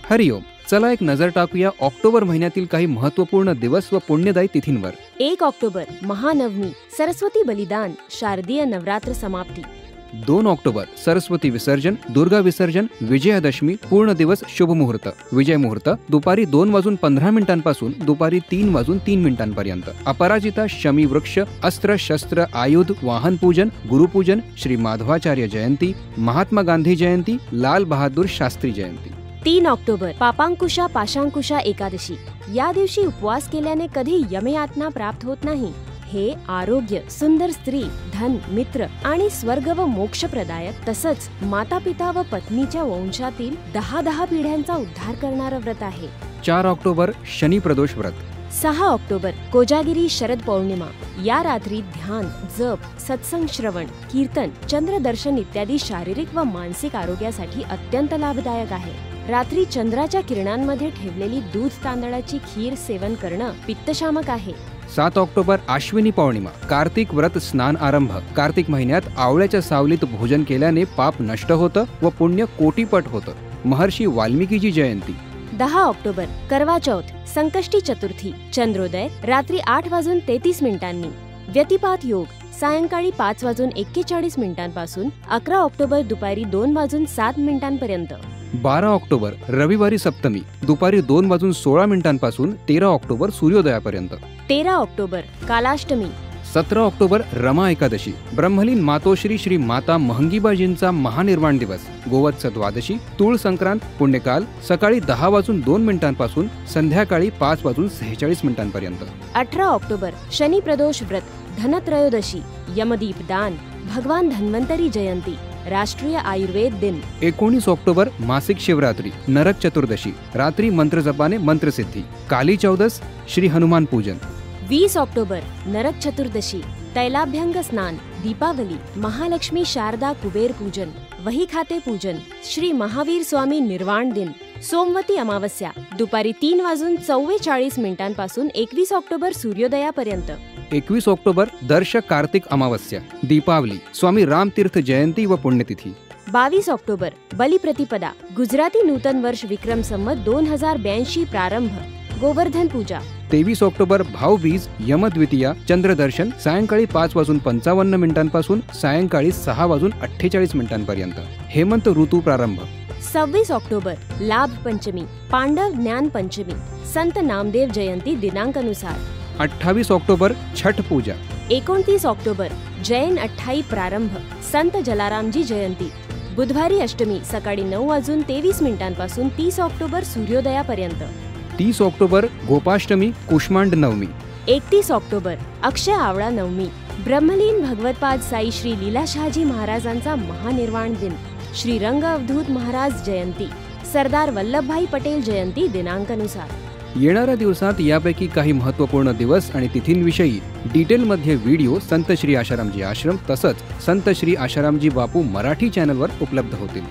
हरिओम. चला एक नजर टाकूया ऑक्टोबर महिन्यातील काही महत्त्वपूर्ण दिवस व पुण्यदायी तिथींवर. 1 ऑक्टोबर महानवमी, सरस्वती बलिदान, शारदीय नवरात्र समाप्ती. 2 ऑक्टोबर सरस्वती विसर्जन, दुर्गा विसर्जन, विजयादशमी, पूर्ण दिवस, शुभ मुहूर्त. विजय मुहूर्त दुपारी 2:15 पासून दुपारी 3:03 पर्यंत. अपराजिता, शमी वृक्ष, अस्त्र शस्त्र आयुध, वाहन पूजन, गुरुपूजन, श्री माधवाचार्य जयंती, महात्मा गांधी जयंती, लाल बहादूर शास्त्री जयंती. 3 ऑक्टोबर पापांकुशा पाशांकुशा एकादशी. या दिवशी उपवास केल्याने कधी यमयातना प्राप्त होत नाही. हे आरोग्य, सुंदर स्त्री, धन, मित्र आणि स्वर्ग व मोक्षप्रदायक तसंच माता पिता व पत्नीच्या वंशातील 10 पिढ्यांचा उद्धार करणारं व्रत आहे. 4 ऑक्टोबर शनी प्रदोष व्रत. 6 ऑक्टोबर कोजागिरी शरद पौर्णिमा. या रात्री ध्यान, जप, सत्संग श्रवण, कीर्तन, चंद्रदर्शन इत्यादी शारीरिक व मानसिक आरोग्यासाठी अत्यंत लाभदायक आहे. रात्री चंद्राच्या किरणांमध्ये ठेवलेली दूध तांदळाची खीर सेवन करणं पित्तशामक आहे. 7 ऑक्टोबर अश्विनी पौर्णिमा. कार्तिक व्रत स्नान आरंभ. कार्तिक महिन्यात आवळ्याच्या सावलीत भोजन केल्याने पाप नष्ट होतं व पुण्य कोटीपट होतं. महर्षी वाल्मिकीची जयंती. 10 ऑक्टोबर करवा चौथ, संकष्टी चतुर्थी. चंद्रोदय रात्री 8:33. व्यतिपात योग सायंकाळी 5:41 पासून 11 ऑक्टोबर दुपारी 2:07 पर्यंत. 12 ऑक्टोबर रविवारी सप्तमी. दुपारी 2:16 पासून 13 ऑक्टोबर सूर्योदयापर्यंत. 13 ऑक्टोबर कालाष्टमी. 17 ऑक्टोबर रमा एकादशी. ब्रह्मलीन मातोश्री श्री माता महंगीबाजींचा महानिर्वाण दिवस. गोवत्स द्वादशी. तूळ संक्रांत. पुण्यकाल सकाळी 10:02 पासून संध्याकाळी 5:46 पर्यंत. 18 ऑक्टोबर शनी प्रदोष व्रत, धनत्रयोदशी, यमदीप दान, भगवान धन्वंतरी जयंती, राष्ट्रीय आयुर्वेद दिन. 19 ऑक्टोबर मासिक शिवरात्री, नरक चतुर्दशी. रात्री मंत्र जपाने मंत्रसिद्धी. काली चौदस, श्री हनुमान पूजन. 20 ऑक्टोबर नरक चतुर्दशी, तैलाभ्यंग स्नान, दीपावली, महालक्ष्मी शारदा कुबेर पूजन, वही खाते पूजन, श्री महावीर स्वामी निर्वाण दिन. सोमवती अमावस्या दुपारी 3:44 पासून 21 ऑक्टोबर सूर्योदयापर्यंत. 21 ऑक्टोबर दर्श कार्तिक अमावस्या. दीपावली, स्वामी रामतीर्थ जयंती व पुण्यतिथी. 22 ऑक्टोबर बलिप्रतिपदा, गुजराती नूतन वर्ष विक्रम संवत 2082 प्रारंभ, गोवर्धन पूजा. 23 ऑक्टोबर भाऊबीज, यमद्वितीया, चंद्रदर्शन सायंकाळी 5:55 पासून सायंकाळी 6:48 पर्यंत. हेमंत ऋतू प्रारंभ. 26 ऑक्टोबर लाभ पंचमी, पांडव ज्ञान पंचमी, संत नामदेव जयंती दिनांकानुसार. 28 ऑक्टोबर छठ पूजा. 29 ऑक्टोबर जैन अठ्ठाई प्रारंभ, संत जलारामजी जयंती. बुधवारी अष्टमी सकाळी 9:23 पासून 30 ऑक्टोबर सूर्योदयापर्यंत. 30 ऑक्टोबर गोपाष्टमी, कुष्मांड नवमी. 31 ऑक्टोबर अक्षय आवळा नवमी, ब्रह्मलीन भगवतपाद साई श्री लीलाशाहजी महाराजांचा महानिर्वाण दिन, श्री रंग अवधूत महाराज जयंती, सरदार वल्लभभाई पटेल जयंती दिनांकानुसार. येणाऱ्या दिवसात यापैकी काही महत्त्वपूर्ण दिवस आणि तिथींविषयी डिटेलमध्ये व्हिडिओ संत श्री आशारामजी आश्रम तसंच संत श्री आशारामजी बापू मराठी चॅनलवर उपलब्ध होतील.